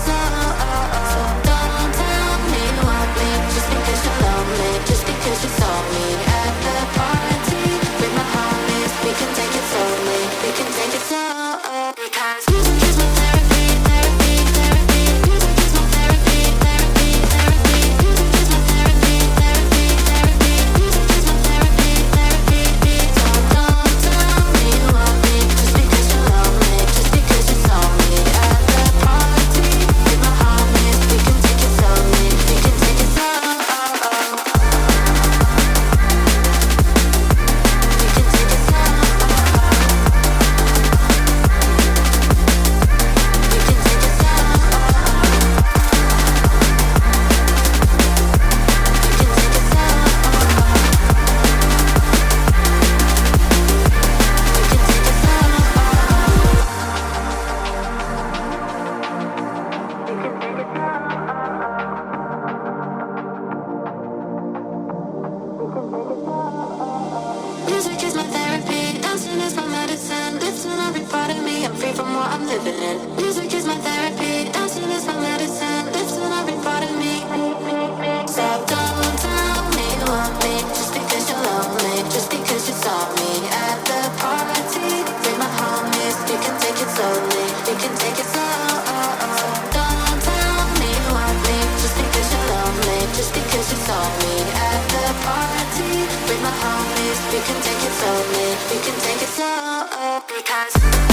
So don't tell me you want me just because you're lonely, just because you saw me at the party with my homies. We can take it slowly, we can take it slow, because music is my therapy, therapy, therapy. Music is my therapy, therapy, therapy. Music is my therapy, therapy, therapy. Music is my therapy, therapy. So don't tell me you want me just because you're lonely, just because you saw me at the party with my homies. We can take it slowly, we can take it slow. Music is my therapy, dancing is my medicine. Lifting every part of me, I'm free from what I'm living in. Music is my therapy, dancing is my medicine. Lifting every part of me. So don't tell me you want me just because you're lonely, just because you saw me at the party with my homies. We can take it slowly, we can take it slow. So don't tell me you want me just because you're lonely, just because you saw me at the party with my homies. We can take it slowly, we can take it slow, because